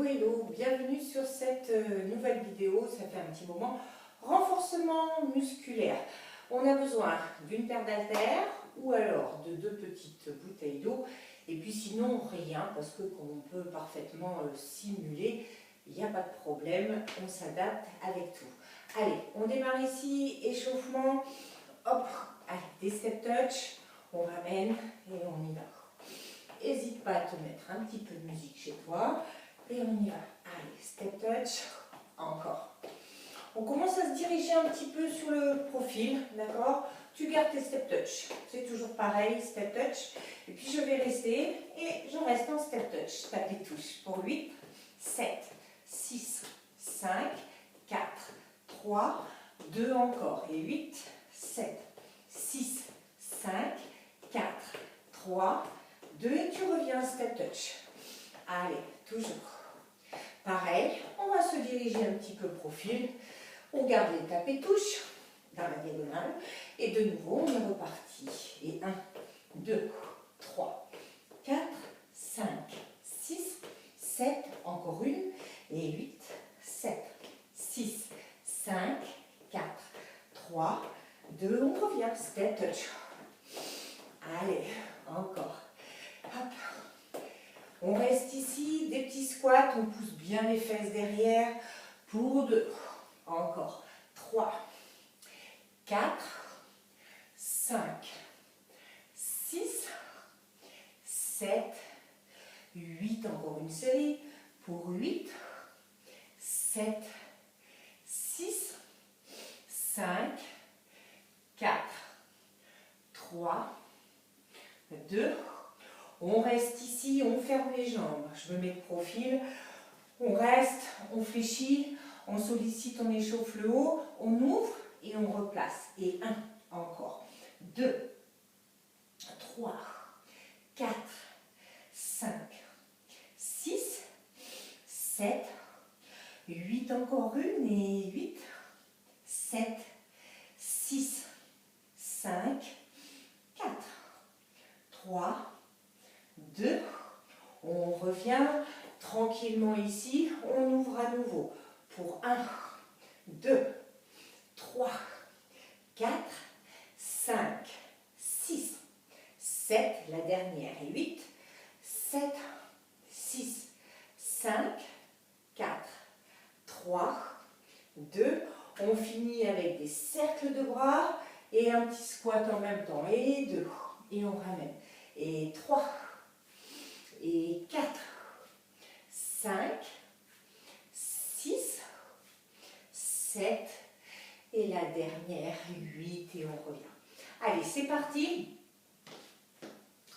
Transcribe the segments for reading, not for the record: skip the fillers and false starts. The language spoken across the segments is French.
hello, bienvenue sur cette nouvelle vidéo, ça fait un petit moment. Renforcement musculaire. On a besoin d'une paire d'haltères ou alors de 2 petites bouteilles d'eau. Et puis sinon rien, parce que comme on peut parfaitement simuler, il n'y a pas de problème, on s'adapte avec tout. Allez, on démarre ici, échauffement, hop, allez, des step touch, on ramène et on y va. N'hésite pas à te mettre un petit peu de musique chez toi et on y va. Allez, step touch, encore. On commence à se diriger un petit peu sur le profil, d'accord? Tu gardes tes step touch, c'est toujours pareil, step touch. Et puis je vais rester et je reste en step touch. Tape les touches pour 8, 7, 6, 5, 4, 3, 2 encore. Et 8, 7, 6, 5, 4, 3, 2 et tu reviens step touch. Allez, toujours. Pareil, on va se diriger un petit peu profil. On garde les tapés touches dans la diagonale. Et de nouveau, on est reparti. Et 1, 2, 3, 4, 5, 6, 7, encore une. Et 8, 7, 6, 5, 4, 3, 2, on revient. Step touch. Allez, encore. Hop. On reste ici, des petits squats, on pousse bien les fesses derrière pour 2, encore 3, 4, 5, 6, 7, 8, encore une série pour 8, 7, 6, 5, 4, 3, 2, on reste ici, on ferme les jambes, je me mets de profil, on reste, on fléchit, on sollicite, on échauffe le haut, on ouvre et on replace. Et 1, encore, 2, 3, 4, 5, 6, 7, 8, encore une et 8, 7, 6, 5, 4, 3, 2, on revient tranquillement ici, on ouvre à nouveau pour 1, 2, 3, 4, 5, 6, 7, la dernière et 8, 7, 6, 5, 4, 3, 2, on finit avec des cercles de bras et un petit squat en même temps, et 2, et on ramène, et 3, et 4, 5, 6, 7, et la dernière, 8, et on revient. Allez, c'est parti.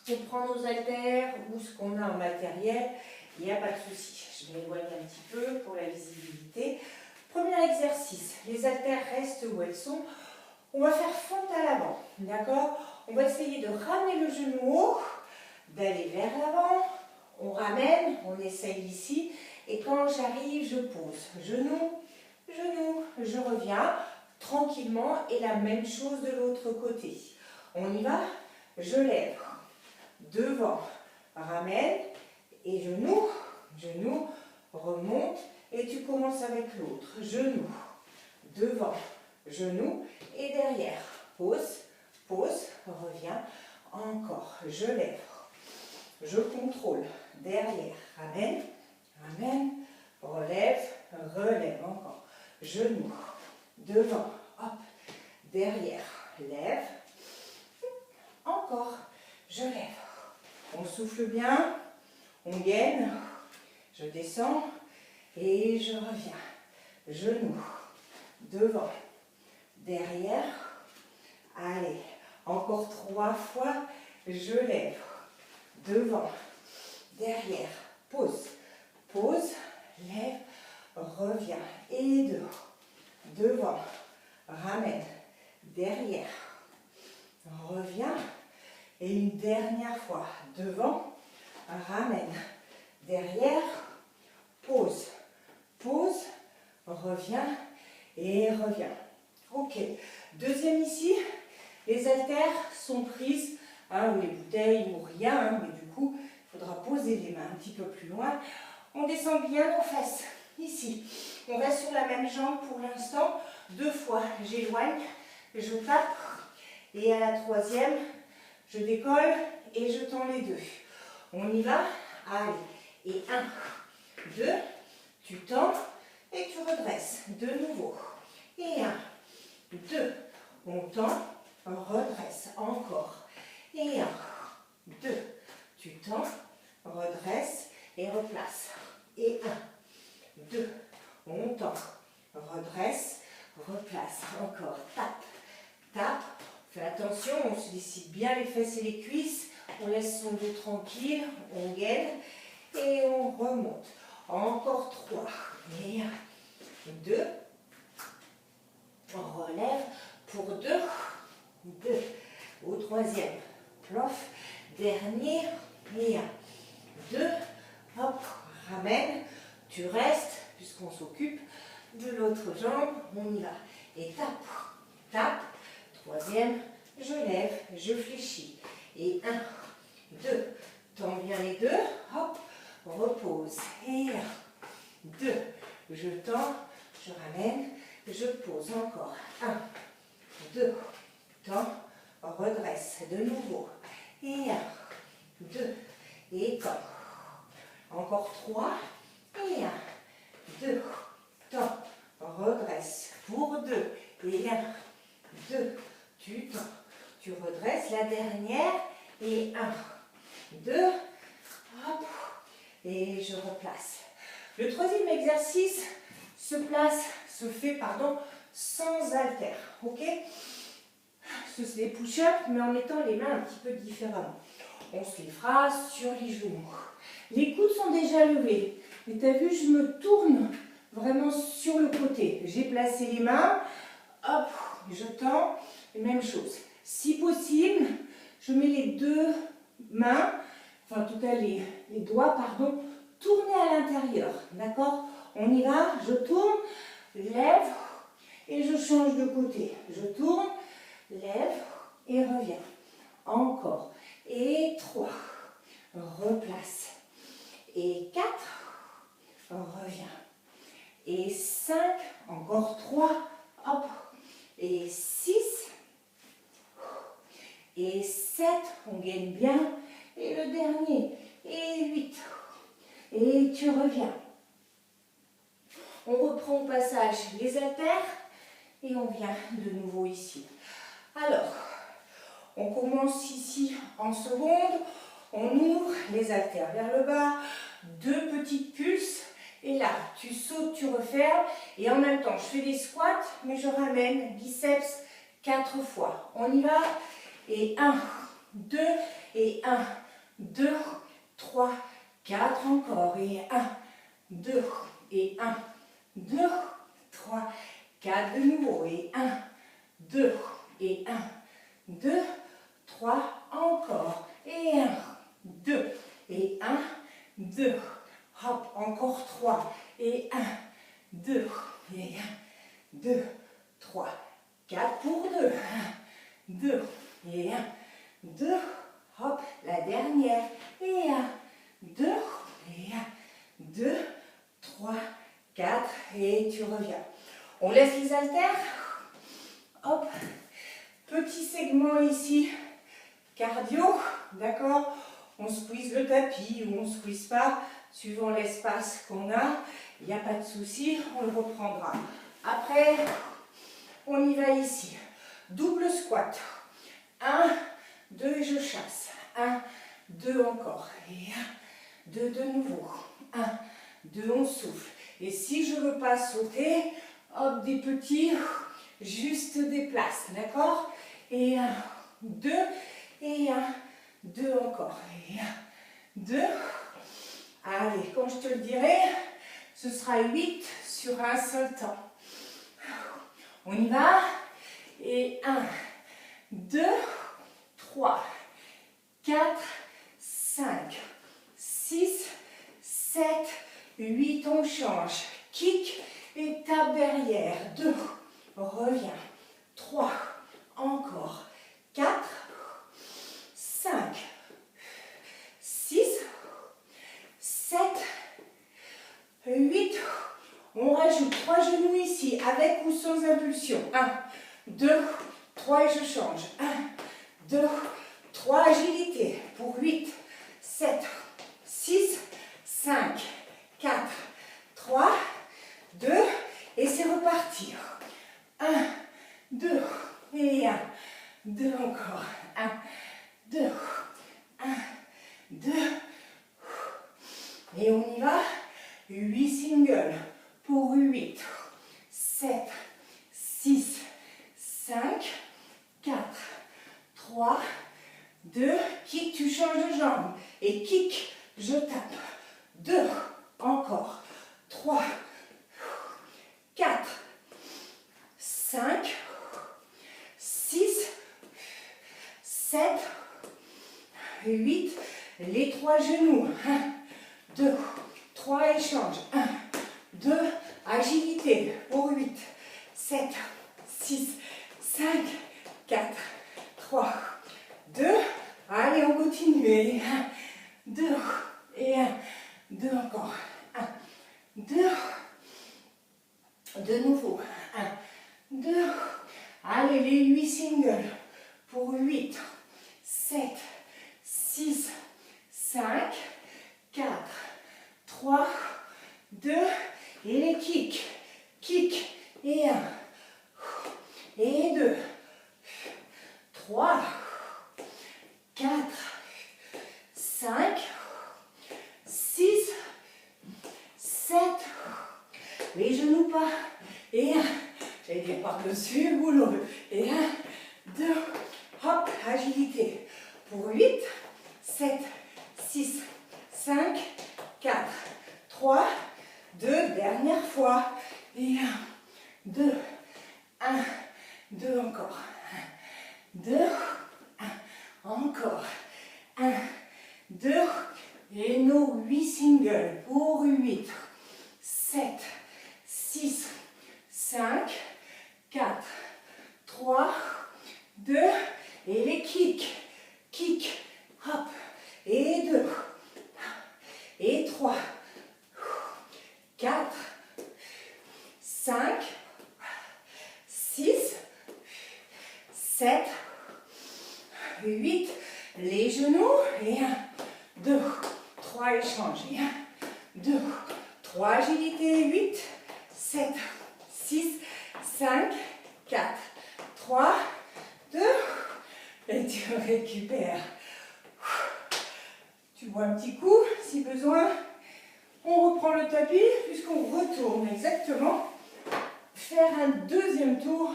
On prend nos haltères ou ce qu'on a en matériel, il n'y a pas de souci. Je vais m'éloigner un petit peu pour la visibilité. Premier exercice, les haltères restent où elles sont. On va faire fente à l'avant, d'accord? On va essayer de ramener le genou haut, d'aller vers l'avant. On ramène, on essaye ici, et quand j'arrive, je pose. Genou, genou, je reviens tranquillement, et la même chose de l'autre côté. On y va, je lève, devant, ramène, et genou, genou, remonte, et tu commences avec l'autre. Genou, devant, genou, et derrière. Pose, pose, reviens, encore, je lève. Je contrôle, derrière, ramène, ramène, relève, relève, encore, genou, devant, hop, derrière, lève, encore, je lève. On souffle bien, on gaine, je descends et je reviens. Genou, devant, derrière, allez, encore 3 fois, je lève. Devant, derrière, pose, pose, lève, reviens, et 2, devant, ramène, derrière, reviens, et une dernière fois, devant, ramène, derrière, pose, pose, reviens, et reviens. Ok, deuxième ici, les haltères sont prises, ou les bouteilles ou rien, mais du coup, il faudra poser les mains un petit peu plus loin. On descend bien nos fesses. Ici. On reste sur la même jambe pour l'instant. 2 fois, j'éloigne, je tape. Et à la troisième, je décolle et je tends les 2. On y va. Allez. Et 1, 2, tu tends et tu redresses. De nouveau. Et 1, 2, on tend, on redresse. Encore. Et 1, 2, tu tends, redresse et replace. Et 1, 2, on tend, redresse, replace. Encore. Tape, tape. Fais attention, on se décide bien les fesses et les cuisses. On laisse son dos tranquille, on gaine et on remonte. Encore 3. Et 1, 2. On relève pour 2. 2. Au troisième. Plof. Dernier. Et 1, 2. Hop. Ramène. Tu restes, puisqu'on s'occupe de l'autre jambe. On y va. Et tape. Tape. Troisième. Je lève. Je fléchis. Et 1, 2. Tends bien les 2. Hop. Repose. Et 1, 2. Je tends. Je ramène. Je pose encore. 1, 2. Tends. Redresse. De nouveau. Et 1, 2. Et tends. Encore 3. Et 1, 2. Tends. Redresse. Pour 2. Et 1, 2. Tu tends. Tu redresses. La dernière. Et 1, 2. Hop. Et je replace. Le troisième exercice se fait sans haltère. Ok? C'est des push-ups, mais en mettant les mains un petit peu différemment. On se les fera sur les genoux. Les coudes sont déjà levés. Et tu as vu, je me tourne vraiment sur le côté. J'ai placé les mains. Hop, je tends. Et même chose. Si possible, je mets les deux mains, enfin en tout cas les doigts, pardon, tournés à l'intérieur. D'accord? On y va. Je tourne, lève et je change de côté. Je tourne, lève et reviens. Encore. Et 3. Replace. Et 4. Reviens. Et 5. Encore 3. Hop. Et 6. Et 7. On gagne bien. Et le dernier. Et 8. Et tu reviens. On reprend au passage les haltères. Et on vient de nouveau ici. Alors, on commence ici en seconde. On ouvre les haltères vers le bas. 2 petites pulses. Et là, tu sautes, tu refermes. Et en même temps, je fais des squats, mais je ramène biceps 4 fois. On y va. Et 1, 2, et 1, 2, 3, 4 encore. Et 1, 2, et 1, 2, 3, 4 de nouveau. Et 1, 2, et 1, 2, 3, encore. Et 1, 2, et 1, 2. Hop, encore 3. Et 1, 2, et 1, 2, 3, 4 pour 2. 1, 2, et 1, 2. Hop, la dernière. Et 1, 2, et 1, 2, 3, 4. Et tu reviens. On laisse les haltères. Hop, petit segment ici. Cardio, d'accord? On squeeze le tapis ou on ne squeeze pas, suivant l'espace qu'on a. Il n'y a pas de souci, on le reprendra. Après, on y va ici. Double squat. 1, 2 et je chasse. 1, 2 encore. Et 1, 2 de nouveau. 1, 2, on souffle. Et si je ne veux pas sauter, hop, des petits, juste des places, d'accord? Et 1, 2, et 1, 2 encore. Et 1, 2. Allez, quand je te le dirai, ce sera 8 sur un seul temps. On y va. Et 1, 2, 3, 4, 5, 6, 7, 8. On change. Kick et tape derrière. 2. Reviens. 3. Encore. 4. 5. 6. 7. On rajoute 3 genoux ici, avec ou sans impulsion. 1, 2, 3 et je change. 1, 2, 3, agilité pour 8, 7, 6, 5, 4, 3, 2, et c'est reparti. 1, 2, et 1, 2 encore. 1, 2, 1, 2, et on y va. 8 singles pour 8, 7, 6, 5, 4, 3, 2, kick, tu changes de jambe. Et kick, je tape. 2, encore. 3, 4, 5, 6, 7, 8. Les 3 genoux. 1, 2, 3, échange. 1, 2, agilité pour 8, 7, 6, 5, 4, 3, 2. Allez, on continue. 1, 2, et 1, 2 encore. 1, 2, de nouveau. 1, 2, allez, les 8 singles pour 8, 7, 6, 5, 4, 3, 2, et les kicks. Kick, et 1, et 2, 3, 4, 5, 6, 7, les genoux pas, et 1, j'allais dire par-dessus, boulot, et 1, 2, hop, agilité, pour 8, 7, 6, 5, 4, 3, 2, dernière fois, et 1, 2, 1, 2 encore, 2, 1, encore, 1, 2, et nos 8 singles pour 8, 7, 6, 5, 4, 3, 2, et les kicks, kick, hop, et 2, et 3, 4, 5, 6, 7, 8, les genoux, et 1, 2, 3, échange, et 1, 2, 3, agilité, 8, 7, 6, 5, 4, 3, 2, et tu récupères. Tu bois un petit coup, si besoin. On reprend le tapis, puisqu'on retourne exactement faire un deuxième tour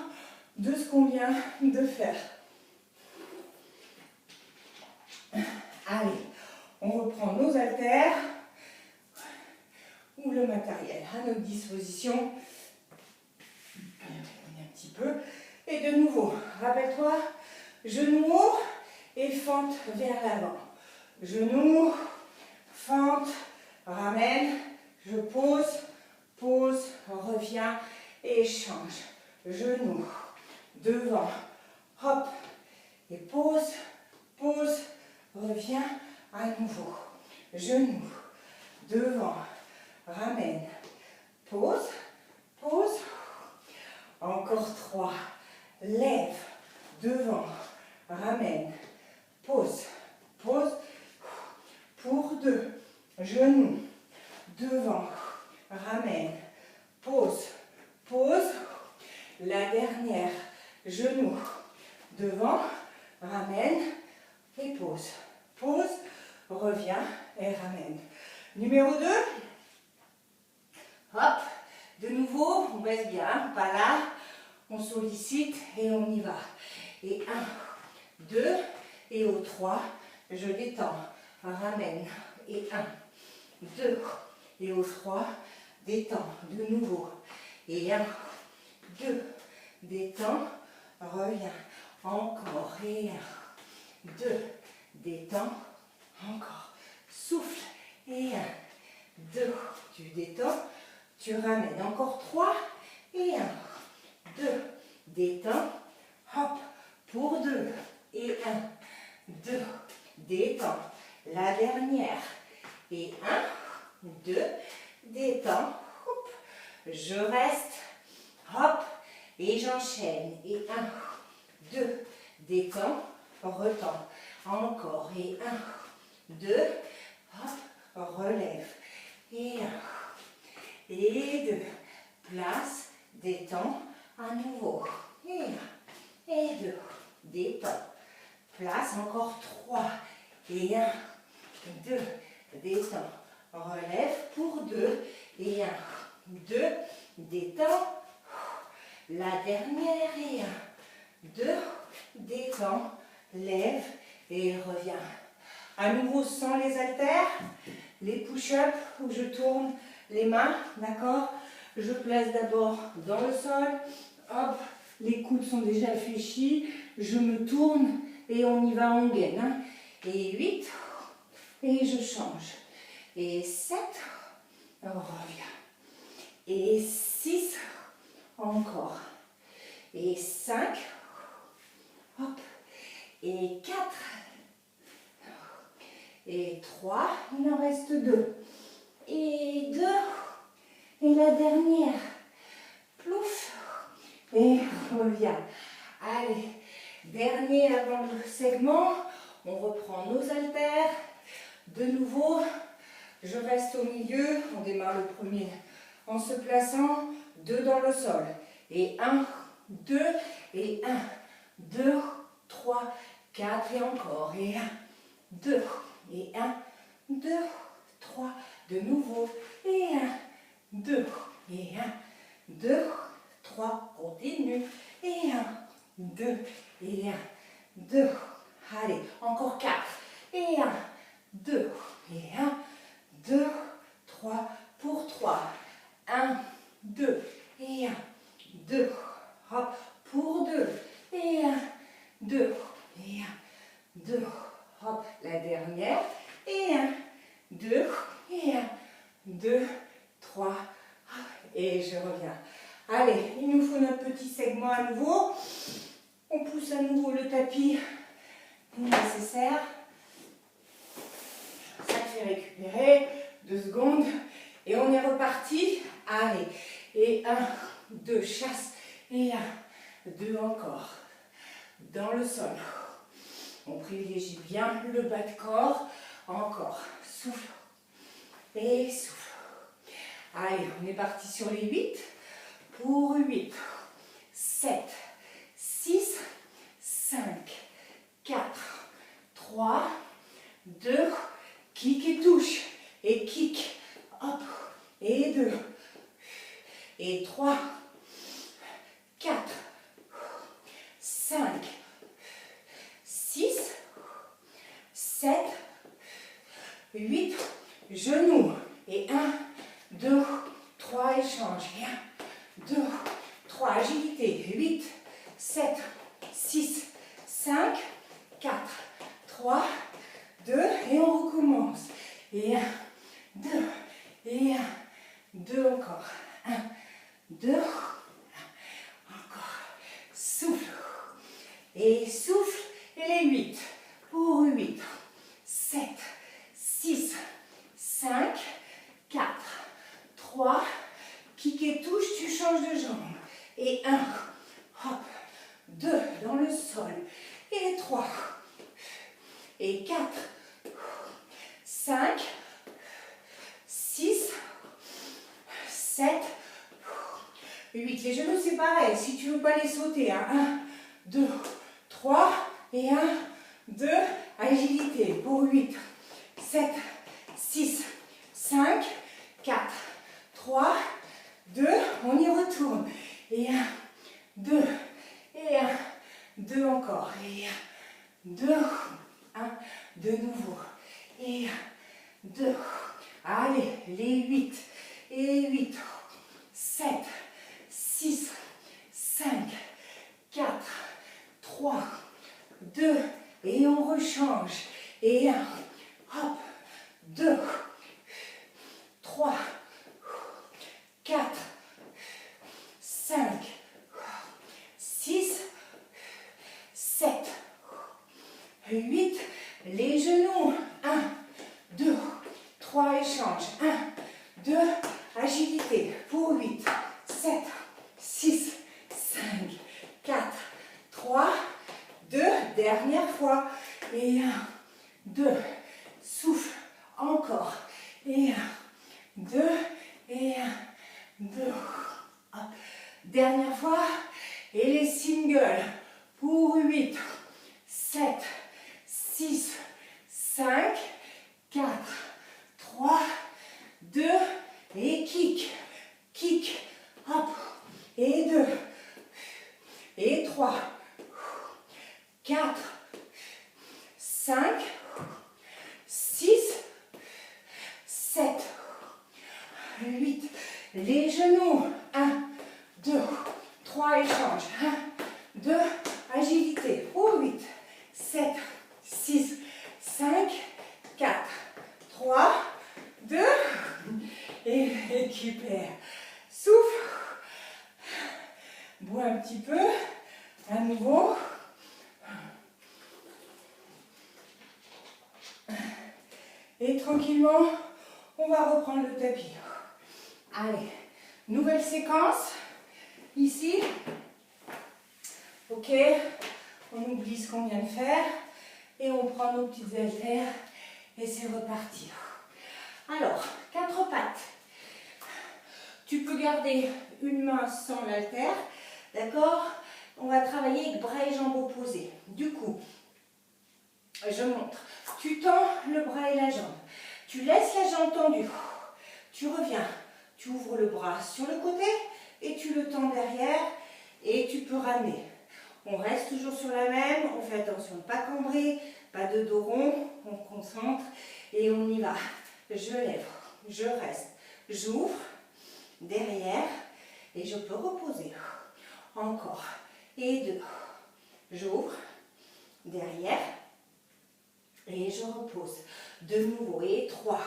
de ce qu'on vient de faire. Allez, on reprend nos haltères ou le matériel à notre disposition. On y un petit peu. Et de nouveau, rappelle-toi, genoux haut et fente vers l'avant. Genoux, fente, ramène, je pose, pose, reviens et échange. Genoux, devant, hop, et pose, pose, reviens à nouveau. Genoux, devant, ramène, pose, pose, encore 3, lève, devant, ramène, pose, pose, pour 2, genoux, devant, ramène, pose, pose, la dernière, genoux, devant, ramène, et pose, pose, reviens et ramène. Numéro 2, hop, de nouveau, on baisse bien, pas là, on sollicite et on y va. Et 1, 2, et au 3, je détends, ramène, et 1, 2, et au 3, détends, de nouveau, et 1, 2, détends, reviens, encore, et 1, 2, détends, encore, souffle, et 1, 2, tu détends, tu ramènes, encore 3, et 1, 2, détends, hop, pour 2, et 1, 2, détends, la dernière, et 1, 2, détends, hop, je reste, hop, et j'enchaîne. Et 1, 2, détends, retends. Encore. Et 1, 2, hop, relève. Et 1, et 2, place, détends, à nouveau. Et 1, et 2, détends, place, encore 3. Et 1, 2, détends, relève pour 2. Et 1, 2, détends. La dernière. Et 1, 2, détends, lève et reviens. À nouveau sans les haltères, les push-ups où je tourne les mains, d'accord? Je place d'abord dans le sol, hop, les coudes sont déjà fléchis, je me tourne et on y va en gaine. Hein. Et 8, et je change. Et 7, on revient. Et 6, encore. Et 5, hop. Et 4, et 3, il en reste 2. Et 2, et la dernière. Plouf, et reviens. Allez, dernier avant le segment, on reprend nos haltères. De nouveau, je reste au milieu, on démarre le premier en se plaçant, 2 dans le sol. Et 1, 2, et 1, 2, 3, 4, et encore. Et 1, 2, et 1, 2, 3, de nouveau. Et 1, 2, et 1, 2, 3, continue. Et 1, 2, et 1, 2. Allez, encore 4. Et 1, 2, et 1, 2, 3, pour 3. 1, 2, et 1, 2, hop, pour 2. Et 1, 2, et 1, 2, hop, la dernière. Et 1, 2, et 1, 2, 3, et je reviens. Allez, il nous faut notre petit segment à nouveau. On pousse à nouveau le tapis nécessaire. Ça fait récupérer 2 secondes. Et on est reparti. Allez, et 1, 2, chasse. Et 1, 2 encore. Dans le sol. On privilégie bien le bas de corps. Encore. Souffle. Et souffle. Allez, on est parti sur les 8. Pour 8, 7, 6, 5, 4, 3, 2, kick et touche. Et kick. Hop. Et 2. Et 3, 4, 5, 6, 7, 8, genoux. Et 1, 2, 3, échange. Et 1, 2, 3, agilité. 8, 7, 6, 5, 4, 3, 2, et on recommence. Et 1, 2, et 1, 2 encore. 1, 2, encore. Souffle. Et souffle. Et les 8. Pour 8, 7, 6, 5, 4, 3, kick et touche, tu changes de jambe. Et 1, hop, 2 dans le sol. Et 3, et 4, 5, 6, 7, 8. Les genoux, c'est pareil. Si tu ne veux pas les sauter, 1, 2, 3, et 1, 2, agilité. Pour 8, 7, 6, 5, 4, 3, 2, on y retourne. Et 1, 2, et 1, 2 encore. Et 1, 2, 1, de nouveau. Et 1, 2, allez, les 8. Et 8, 7, 6, 5, 4, 3, 2, et on rechange. Et 1, hop, 2, 3, 4, 5, 6, 7, 8, les genoux. 1, 2, 3, échange. 1, 2, Agilité pour 8, 7, 6, 5, 4, 3, 2. Dernière fois. Et 1, 2. Souffle. Encore. Et 1, 2. Et 1, 2. Hop. Dernière fois. Et les singles pour 8, 7, 6, 5, 4, 3, 2, et kick, kick, hop, et 2, et 3, 4, 5, 6, 7, 8, les genoux, 1, 2, 3, échange, 1, 2, agilité, pour 8, 7, 6, 5, 4, 3, 2, et récupère. Souffle. Bois un petit peu. À nouveau. Et tranquillement, on va reprendre le tapis. Allez, nouvelle séquence. Ici. Ok. On oublie ce qu'on vient de faire. Et on prend nos petites haltères. Et c'est reparti. Alors, 4 pattes. Tu peux garder une main sans l'haltère, d'accord? On va travailler avec bras et jambes opposés. Du coup, je montre. Tu tends le bras et la jambe. Tu laisses la jambe tendue. Tu reviens. Tu ouvres le bras sur le côté et tu le tends derrière et tu peux ramener. On reste toujours sur la même. On fait attention de ne pas cambrer, pas de dos rond. On concentre et on y va. Je lève, je reste, j'ouvre, derrière, et je peux reposer. Encore, et 2, j'ouvre, derrière, et je repose. De nouveau, et 3,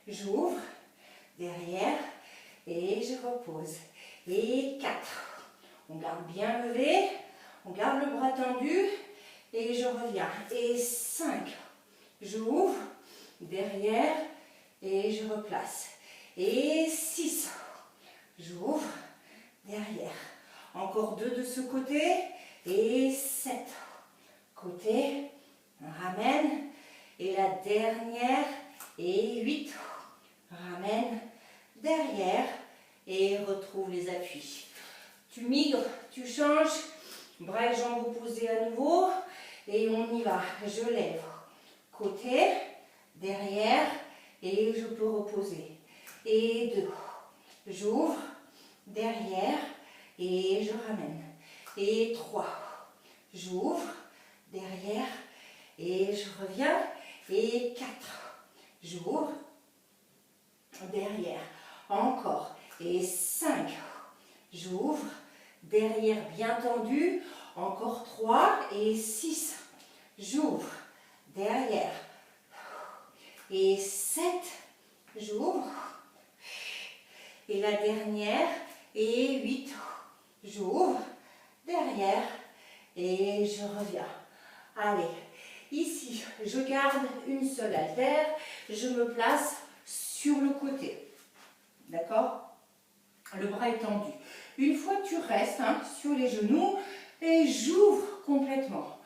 j'ouvre, derrière, et je repose. Et 4, on garde bien levé, on garde le bras tendu, et je reviens. Et 5, j'ouvre, derrière, et je replace. Et 6, j'ouvre, derrière. Encore 2 de ce côté. Et 7, côté, on ramène. Et la dernière, et 8, ramène, derrière. Et retrouve les appuis. Tu migres, tu changes, bras et jambes opposés à nouveau. Et on y va. Je lève, côté, derrière. Et je peux reposer. Et 2. J'ouvre, derrière, et je ramène. Et 3. J'ouvre, derrière, et je reviens. Et 4. J'ouvre, derrière. Encore. Et 5. J'ouvre, derrière bien tendu. Encore 3. Et 6. J'ouvre, derrière. Et 7, j'ouvre. Et la dernière, et 8, j'ouvre, derrière, et je reviens. Allez, ici, je garde une seule haltère, je me place sur le côté. D'accord? Le bras est tendu. Une fois que tu restes sur les genoux, et j'ouvre complètement.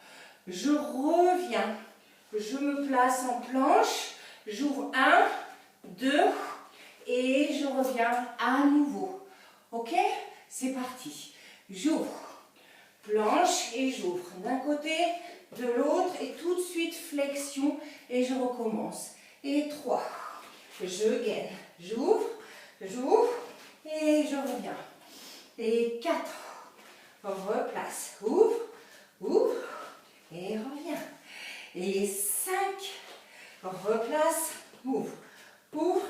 Je reviens, je me place en planche. J'ouvre 1, 2 et je reviens à nouveau. Ok? C'est parti. J'ouvre, planche et j'ouvre d'un côté, de l'autre et tout de suite flexion et je recommence. Et 3, je gaine. J'ouvre, j'ouvre et je reviens. Et 4, replace. Ouvre, ouvre et reviens. Et 5, replace, ouvre, ouvre,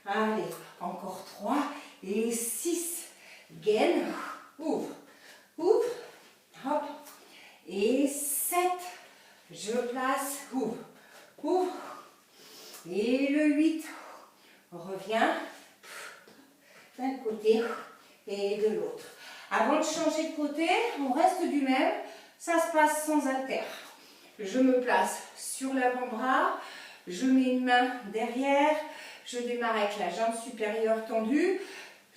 allez, encore 3, et 6, gaine, ouvre, ouvre, hop, et 7, je place, ouvre, ouvre, et le 8, reviens, d'un côté et de l'autre. Avant de changer de côté, on reste du même, ça se passe sans haltère. Je me place sur l'avant-bras, je mets une main derrière, Je démarre avec la jambe supérieure tendue.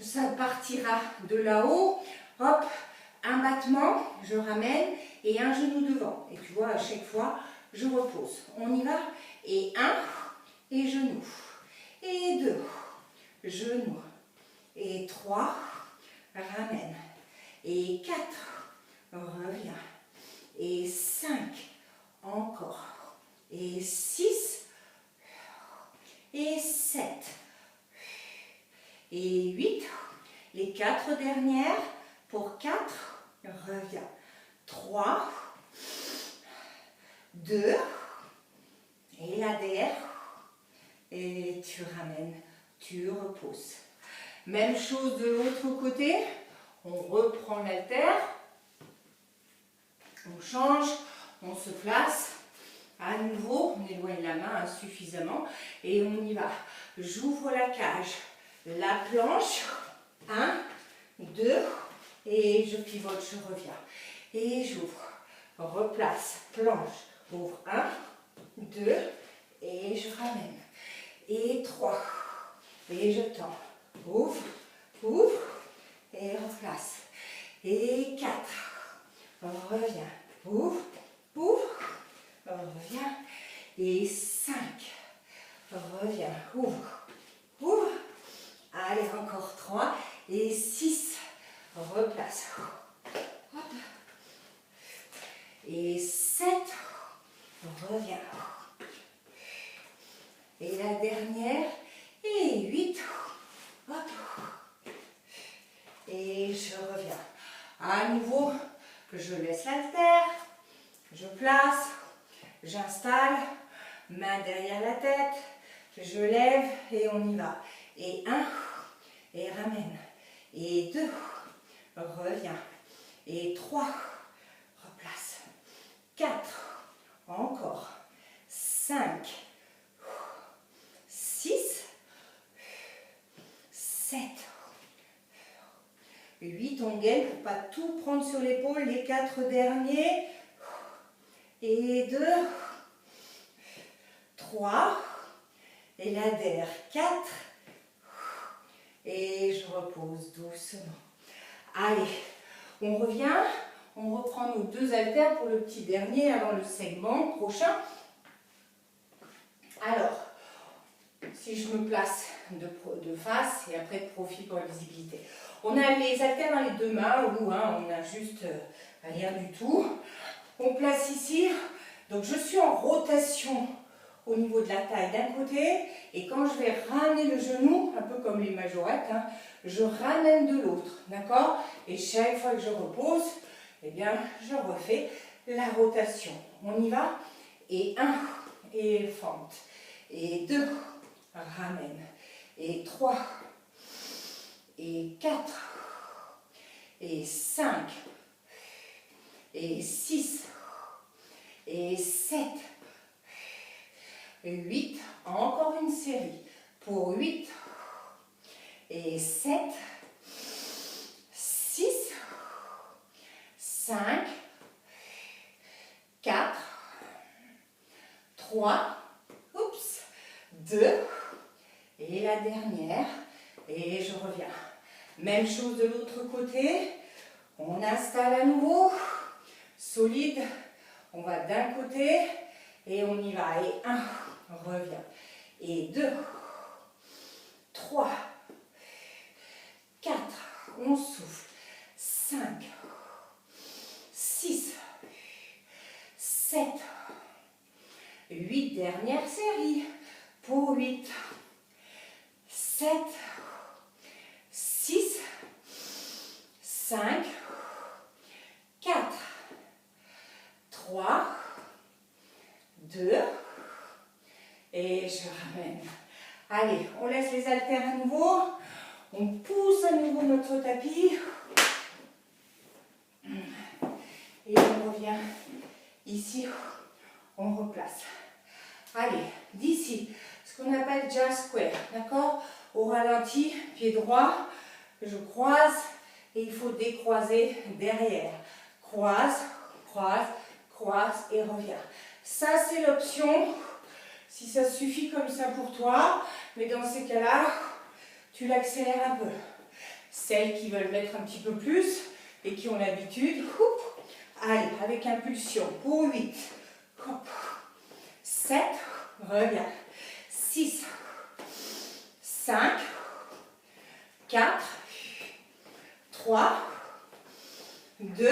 Ça partira de là-haut. Hop, un battement, je ramène et un genou devant. Et tu vois, à chaque fois, je repose. On y va. Et 1, et genou. Et 2, genou. Et 3, ramène. Et 4, reviens. Et 5, encore. Et 6, et 7, et 8. Les 4 dernières. Pour 4, reviens. 3, 2, et la derrière. Et tu ramènes, tu reposes. Même chose de l'autre côté. On reprend l'haltère. On change, on se place. À nouveau, on éloigne la main suffisamment. Et on y va. J'ouvre la cage. La planche. 1, 2, et je pivote, je reviens. Et j'ouvre. Replace, planche. Ouvre 1, 2, et je ramène. Et 3, et je tends. Ouvre, ouvre, et replace. Et 4, reviens. Ouvre, ouvre, reviens. Et 5, reviens. Ouvre, ouvre. Allez, encore 3, et 6, replace. Hop. Et 7, reviens. Et la dernière, et 8, hop. Et je reviens. À nouveau, je laisse l'haltère, je place, j'installe, main derrière la tête, je lève et on y va. Et 1, et ramène. Et 2, reviens. Et 3, replace. 4, encore. 5, 6, 7, 8, on gaine pour ne pas tout prendre sur l'épaule. Les 4 derniers. Et 2, 3, et la derrière 4. Et je repose doucement. Allez, on revient. On reprend nos 2 haltères pour le petit dernier avant le segment prochain. Alors, si je me place de face et après de profil pour la visibilité. On a les haltères dans les 2 mains ou on a juste rien du tout. On place ici. Donc je suis en rotation au niveau de la taille d'un côté, et quand je vais ramener le genou, un peu comme les majorettes, je ramène de l'autre, d'accord? Et chaque fois que je repose, eh bien, je refais la rotation. On y va? Et 1, et fente. Et 2, ramène. Et 3, et 4, et 5, et 6, et 7, 8, encore une série, pour 8, et 7, 6, 5, 4, 3, oups, 2, et la dernière, et je reviens. Même chose de l'autre côté, on installe à nouveau, solide, on va d'un côté, et on y va, et 1, reviens, et 2, 3, 4, on souffle, 5, 6, 7, 8, dernière série, pour 8, 7, 6, 5, 4, 3, 2, et je ramène. Allez, on laisse les haltères à nouveau, on pousse à nouveau notre tapis, et on revient ici, on replace. Allez, d'ici, ce qu'on appelle jazz square, d'accord? Au ralenti, pied droit, je croise, et il faut décroiser derrière. Croise, croise, croise, et reviens. Ça, c'est l'option. Si ça suffit comme ça pour toi, Mais dans ces cas-là, tu l'accélères un peu. Celles qui veulent mettre un petit peu plus et qui ont l'habitude, allez, avec impulsion, pour 8, 7, reviens, 6, 5, 4, 3, 2,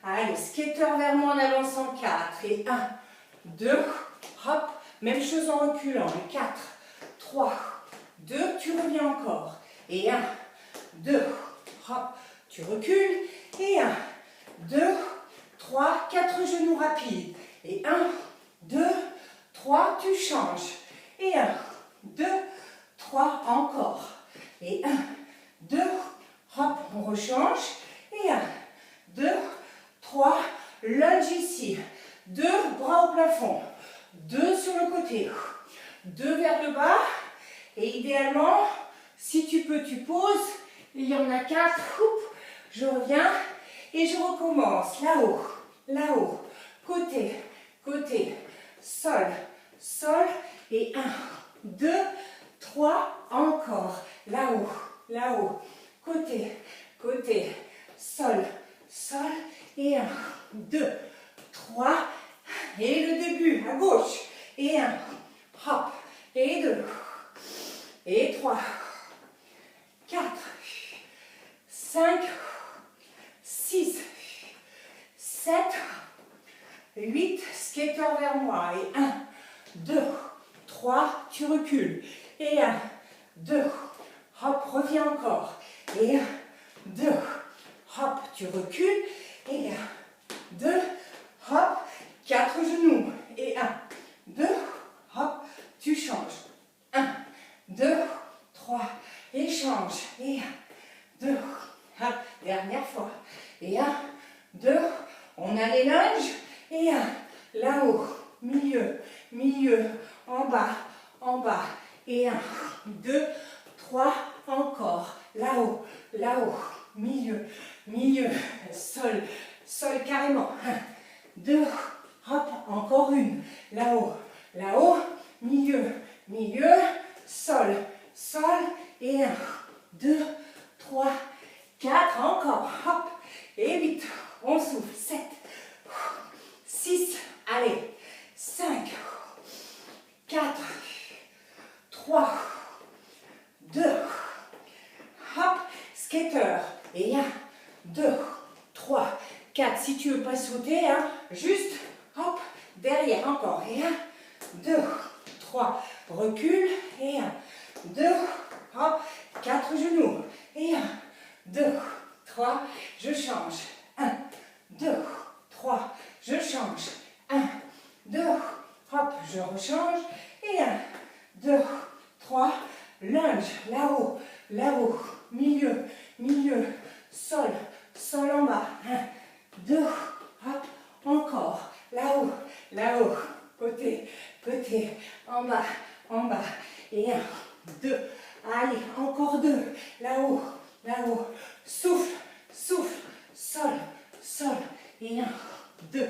allez, skater vers moi en avançant, 4, et 1, 2, hop, même chose en reculant, 4, 3, 2, tu reviens encore, et 1, 2, hop, tu recules, et 1, 2, 3, 4 genoux rapides, et 1, 2, 3, tu changes, et 1, 2, 3, encore, et 1, 2, hop, on rechange, et 1, 2, 3, lunge ici, 2, bras au plafond, 2 sur le côté, 2 vers le bas, et idéalement, si tu peux, tu poses, il y en a 4, je reviens, et je recommence, là-haut, côté, côté, sol, sol, et 1, 2, 3, encore, là-haut, côté, côté, sol, sol, et 1, 2, 3, et le début, à gauche, et 1, hop, et 2, et 3, 4, 5, 6, 7, 8, skater vers moi, et 1, 2, 3, tu recules, et 1, 2, hop, reviens encore, et 1, 2, hop, tu recules, et 1, 2, hop, 4 genoux, et 1, 2, hop, tu changes, 1, 2, 3, et change, et 1, 2, hop, dernière fois, et 1, 2, on a les lunges, et 1, là-haut, milieu, milieu, en bas, et 1, 2, 3, encore, là-haut, milieu, milieu, sol, sol carrément, 1, 2, hop, encore une, là-haut, milieu, milieu, sol, sol, et 1, 2, 3, 4, encore, hop, et 8, on souffle, 7, 6, allez, 5, 4, 3, 2, hop, skater, et 1, 2, 3, 4, si tu veux pas sauter, hein, juste, hop, derrière, encore, et 1, 2, 3, recule, et 1, 2, hop, 4 genoux, et 1, 2, 3, je change, 1, 2, 3, je change, 1, 2, hop, je rechange, et 1, 2, 3, lunge, là-haut, milieu, milieu, sol, sol en bas, 1, 2, hop, encore, là-haut, côté, côté, en bas, et 1, 2, allez, encore 2, là-haut, souffle, souffle, sol, sol, et 1, 2,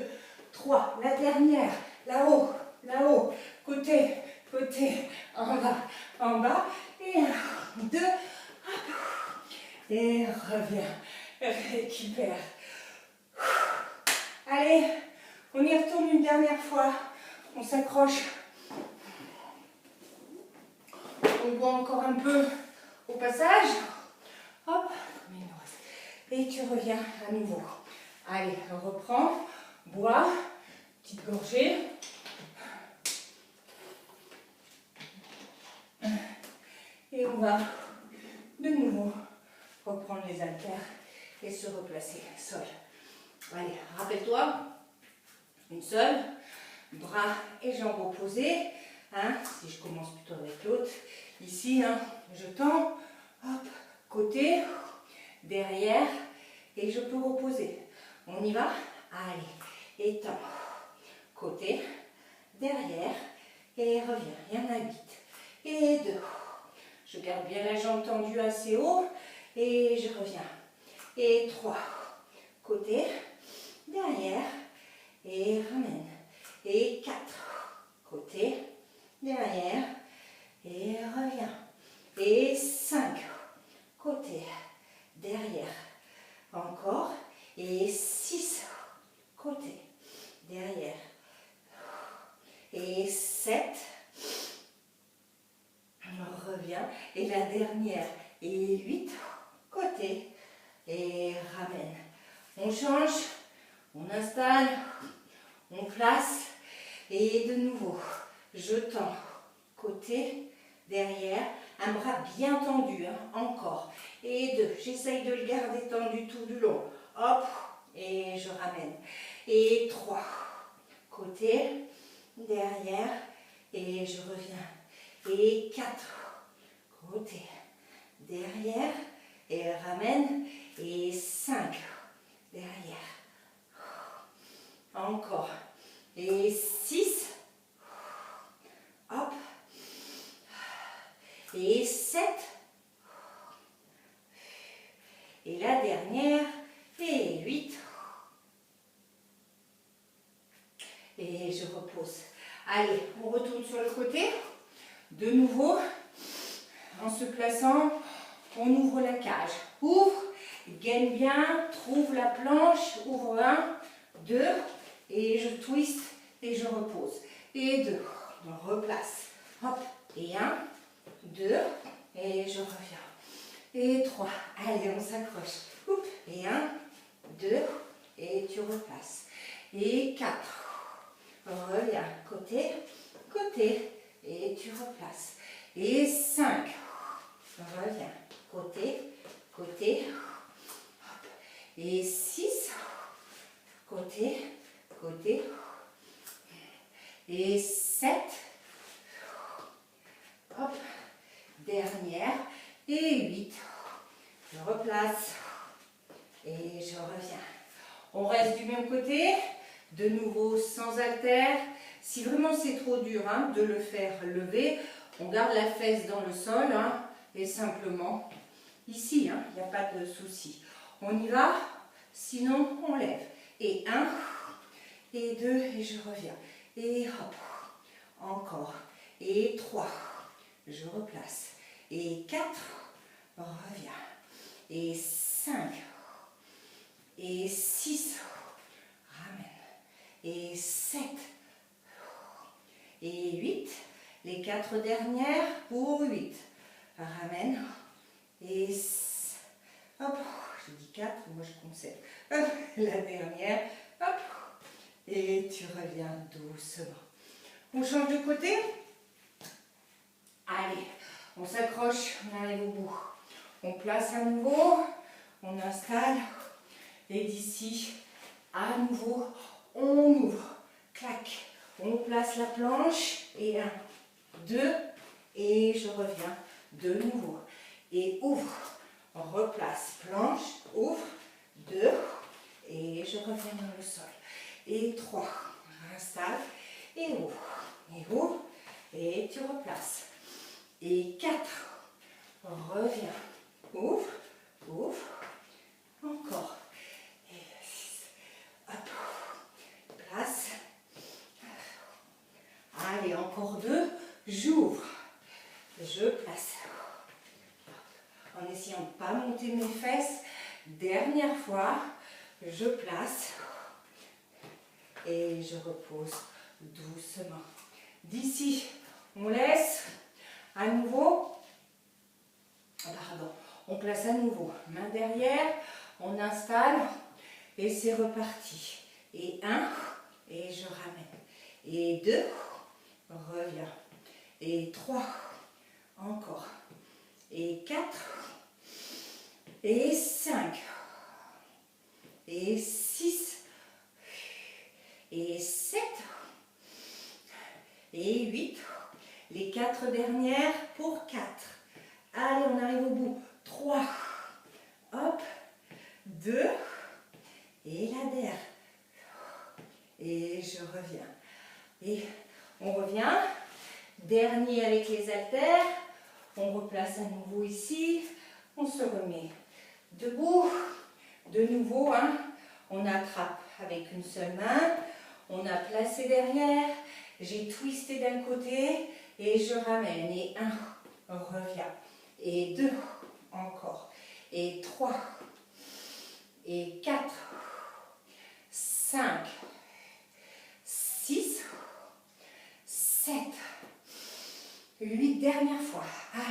3, la dernière, là-haut, côté, côté, en bas, et 1, 2, hop, et reviens, récupère. Allez, on y retourne une dernière fois, on s'accroche, on boit encore un peu au passage, hop, et tu reviens à nouveau. Allez, on reprend, bois, petite gorgée. Et on va de nouveau reprendre les haltères et se replacer sol. Allez, rappelle-toi, une seule, bras et jambes opposées. Hein, si je commence plutôt avec l'autre, ici, hein, je tends, hop, côté, derrière, et je peux reposer. On y va? Allez, étends, côté, derrière, et reviens. Il y en a 8. Et 2. Je garde bien la jambe tendue assez haut, et je reviens. Et 3. Côté, derrière, et ramène. Et 4. Côté, derrière, reviens. Et la dernière. Et 8, côté. Et ramène. On change, on installe, on place. Et de nouveau, je tends. Côté, derrière. Un bras bien tendu, hein, encore. Et 2, j'essaye de le garder tendu tout du long. Hop, et je ramène. Et 3, côté, derrière, et je reviens. Et 4, côté, derrière, et ramène. Et 5, derrière. Encore. Et 6, hop. Et 7. Et la dernière. Et 8. Et je repose. Allez, on retourne sur le côté. De nouveau, en se plaçant, on ouvre la cage. Ouvre, gaine bien, trouve la planche, ouvre 1, 2, et je twist et je repose. Et 2, on replace. Hop, et 1, 2, et je reviens. Et 3, allez, on s'accroche. Et 1, 2, et tu replaces. Et 4, reviens, côté, côté, et tu replaces. Et 5, reviens, côté, côté, et 6, côté, côté, et 7, hop, dernière, et 8, je replace, et je reviens. On reste du même côté, de nouveau sans haltère. Si vraiment c'est trop dur hein, de le faire lever, on garde la fesse dans le sol, hein, et simplement, ici, hein, il n'y a pas de souci. On y va, sinon on lève. Et 1, et 2, et je reviens. Et hop, encore. Et 3, je replace. Et 4, reviens. Et 5, et 6, ramène. Et 7, et 8, les 4 dernières pour 8. Ramène. Et hop, j'ai dit 4, moi je compte 7. La dernière, hop, et tu reviens doucement. On change de côté. Allez, on s'accroche, on arrive au bout. On place à nouveau, on installe, et d'ici, à nouveau, on ouvre, clac, on place la planche, et 1, 2, et je reviens de nouveau. Et ouvre, on replace, planche, ouvre, 2, et je reviens dans le sol. Et 3, installe, et ouvre, et tu replaces. Et 4, reviens, ouvre, encore. Et 6, hop, place. Allez, encore 2, j'ouvre, je place. En essayant de ne pas monter mes fesses. Dernière fois, je place et je repose doucement. D'ici, on laisse à nouveau, pardon, on place à nouveau, main derrière, on installe et c'est reparti. Et 1, et je ramène. Et 2, reviens. Et 3, encore. Et 4, et 5, et 6, et 7, et 8, les 4 dernières pour 4. Allez, on arrive au bout. 3, hop, 2, et la dernière. Et je reviens. Et on revient. Dernier avec les haltères. On replace à nouveau ici. On se remet debout. De nouveau, hein, on attrape avec une seule main. On a placé derrière. J'ai twisté d'un côté et je ramène. Et 1, reviens. Et 2, encore. Et 3, et 4, 5, 6, 7, 8, dernière fois. Allez,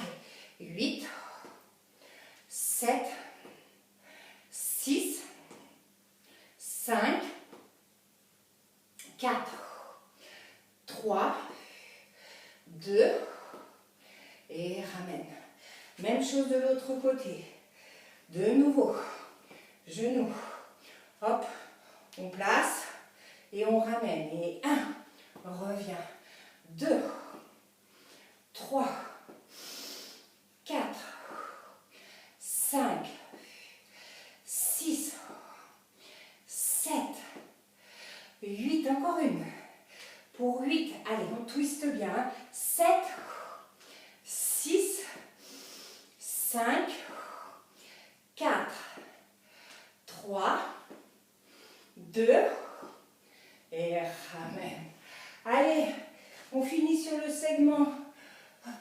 8, 7, 6, 5, 4, 3, 2, et ramène. Même chose de l'autre côté. De nouveau, genoux, hop, on place et on ramène. Et 1, revient. 2, 3, 4, 5, 6, 7, 8, encore une. Pour 8, allez, on twiste bien. 7, 6, 5, 4, 3, 2, et ramène. Allez, on finit sur le segment. Hop.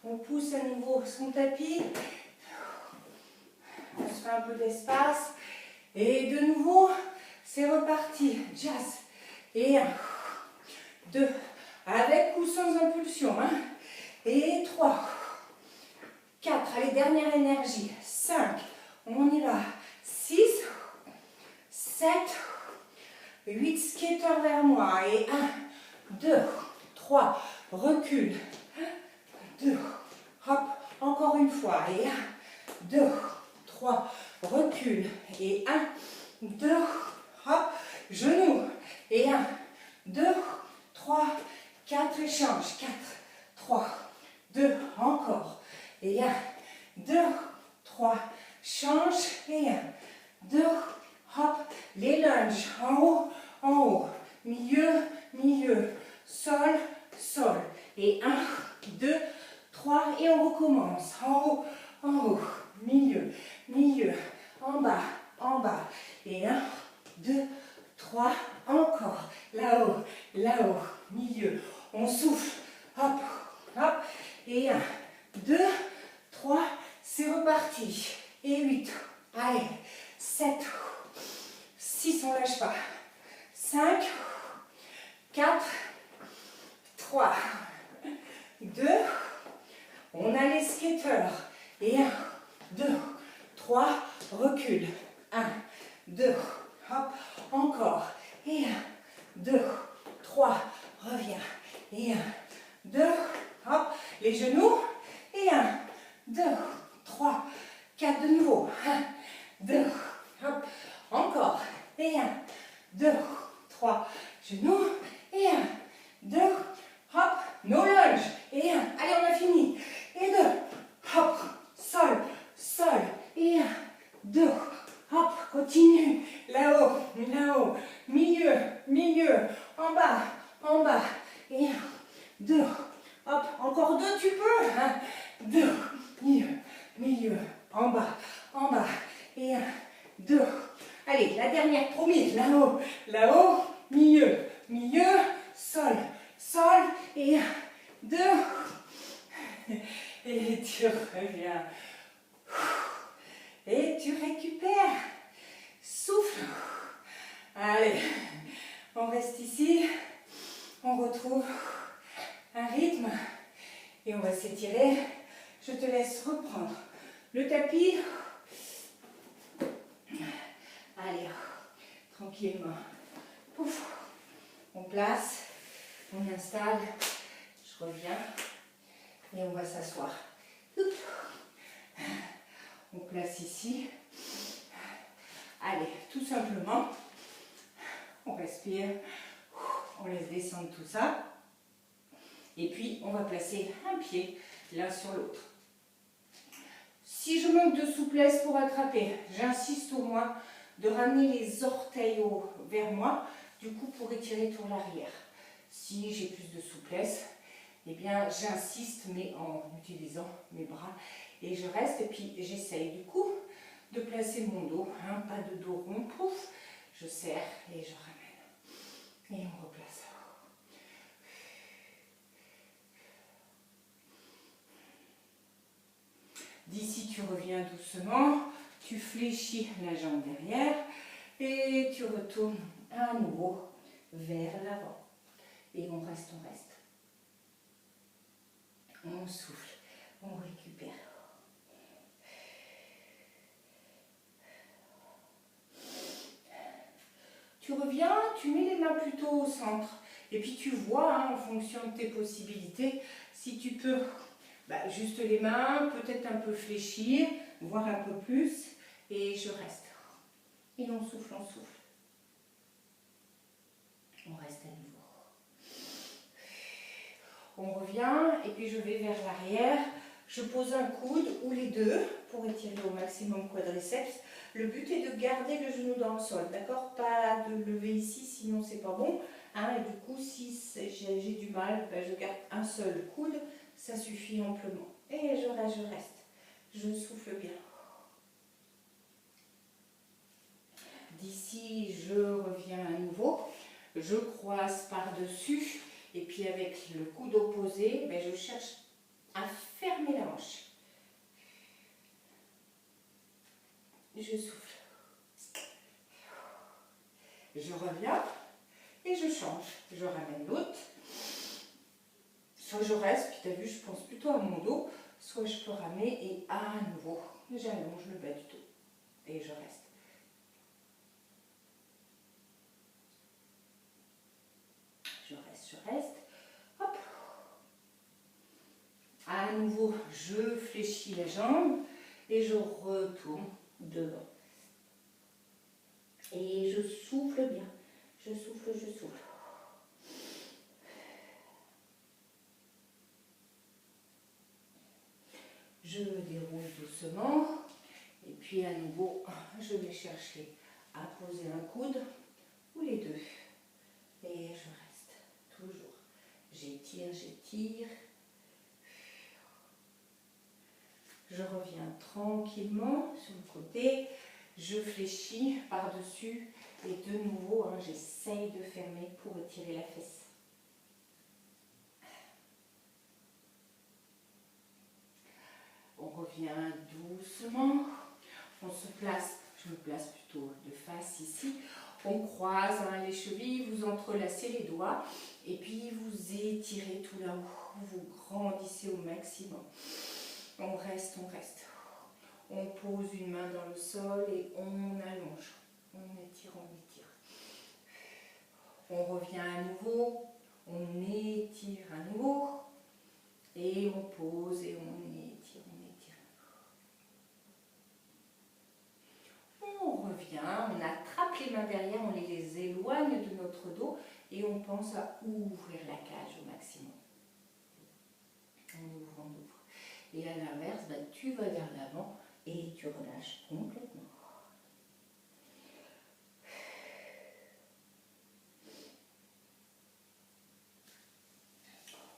On pousse à nouveau son tapis. On se fait un peu d'espace. Et de nouveau, c'est reparti. Jazz. Et 1, 2, avec ou sans impulsion. Hein. Et 3, 4, allez, dernière énergie. 5, on y va. 6, 7, 8, skater vers moi. Et 1, 2, 3, recule. 2, hop, encore une fois. Et 1, 2, 3, recule. Et 1, 2, hop, genou. Et 1, 2, 3, 4, échange. 4, 3, 2, encore. Et 1, 2, 3, change. Et 1, 2, hop, les lunges. En haut, milieu, milieu, sol, sol. Et 1, 2, 3, et on recommence. En haut, milieu, milieu, en bas. Et 1, 2, 3, encore. Là-haut, là-haut, milieu. On souffle. Hop, hop. Et 1, 2, 3, c'est reparti. Et 8, allez, 7, 6, on ne lâche pas. 5, 4, 3, 2, on a les skateurs. Et 1, 2, 3, recule. 1, 2, hop, encore. Et 1, 2, 3, reviens. Et 1, 2, hop, les genoux. Et 1, 2, 3, 4 de nouveau. 1, 2, hop, encore. Et 1, 2, 3, genoux. Et 1, 2, hop, nos lunges. Et 1, allez, on a fini. Et 2, hop, sol, sol. Et 1, 2, hop, continue. Là-haut, là-haut, milieu, milieu, en bas. Et 1, 2, hop, encore 2, tu peux. 1, 2, milieu, en bas. Et 1, 2. Allez, la dernière, promis. Là-haut, là-haut, milieu, sol, sol. Et 1, 2. Et tu reviens. Et tu récupères. Souffle. Allez, on reste ici. On retrouve un rythme. Et on va s'étirer. Je te laisse reprendre le tapis. Allez, tranquillement. Pouf. On place. On installe. Je reviens. Et on va s'asseoir. On place ici. Allez, tout simplement, on respire, on laisse descendre tout ça. Et puis, on va placer un pied l'un sur l'autre. Si je manque de souplesse pour attraper, j'insiste au moins de ramener les orteils vers moi, du coup pour étirer tout l'arrière. Si j'ai plus de souplesse, eh bien j'insiste, mais en utilisant mes bras. Et je reste, et puis j'essaye du coup de placer mon dos, hein, pas de dos rond, pouf, je serre et je ramène. Et on replace. D'ici, tu reviens doucement, tu fléchis la jambe derrière et tu retournes à nouveau vers l'avant. Et on reste. On souffle. On récupère. Tu reviens, tu mets les mains plutôt au centre. Et puis tu vois, hein, en fonction de tes possibilités, si tu peux, juste les mains, peut-être un peu fléchir, voire un peu plus. Et je reste. Et on souffle, on souffle. On reste à nouveau. On revient et puis je vais vers l'arrière. Je pose un coude ou les deux pour étirer au maximum quadriceps. Le but est de garder le genou dans le sol, d'accord? Pas de lever ici, sinon c'est pas bon. Hein, et du coup, si j'ai du mal, je garde un seul coude, ça suffit amplement. Et je reste, je reste. Je souffle bien. D'ici, je reviens à nouveau. Je croise par-dessus. Et puis avec le coude opposé, je cherche à fermer la hanche. Je souffle. Je reviens et je change. Je ramène l'autre. Soit je reste, puis tu as vu, je pense plutôt à mon dos. Soit je peux ramer et à nouveau, j'allonge le bas du dos. Et je reste. Je reste, je reste. Hop. À nouveau, je fléchis la jambe et je retourne devant. Et je souffle bien. Je souffle, je souffle. Je déroule doucement. Et puis à nouveau, je vais chercher à poser un coude ou les deux. Et je reste toujours. J'étire, j'étire. Je reviens tranquillement sur le côté. Je fléchis par-dessus. Et de nouveau, j'essaye de fermer pour étirer la fesse. On revient doucement. On se place, je me place plutôt de face ici. On croise les chevilles, vous entrelacez les doigts et puis vous étirez tout là-haut. Vous grandissez au maximum. On reste, on reste. On pose une main dans le sol et on allonge. On étire, on étire. On revient à nouveau. On étire à nouveau. Et on pose et on étire, on étire. On revient, on attrape les mains derrière, on les éloigne de notre dos et on pense à ouvrir la cage au maximum. On ouvre, on ouvre. Et à l'inverse, tu vas vers l'avant et tu relâches complètement.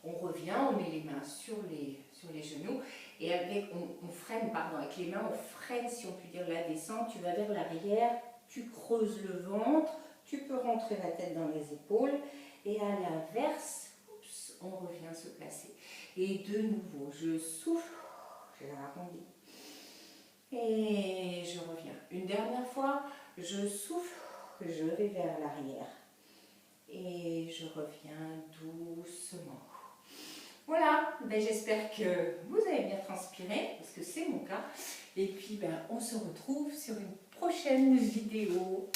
On revient, on met les mains sur les genoux et on freine, avec les mains, on freine, si on peut dire, la descente. Tu vas vers l'arrière, tu creuses le ventre, tu peux rentrer la tête dans les épaules et à l'inverse, on revient se placer. Et de nouveau, je souffle, j'arrondis et je reviens. Une dernière fois, je souffle, je vais vers l'arrière et je reviens doucement. Voilà, j'espère que vous avez bien transpiré, parce que c'est mon cas. Et puis, on se retrouve sur une prochaine vidéo.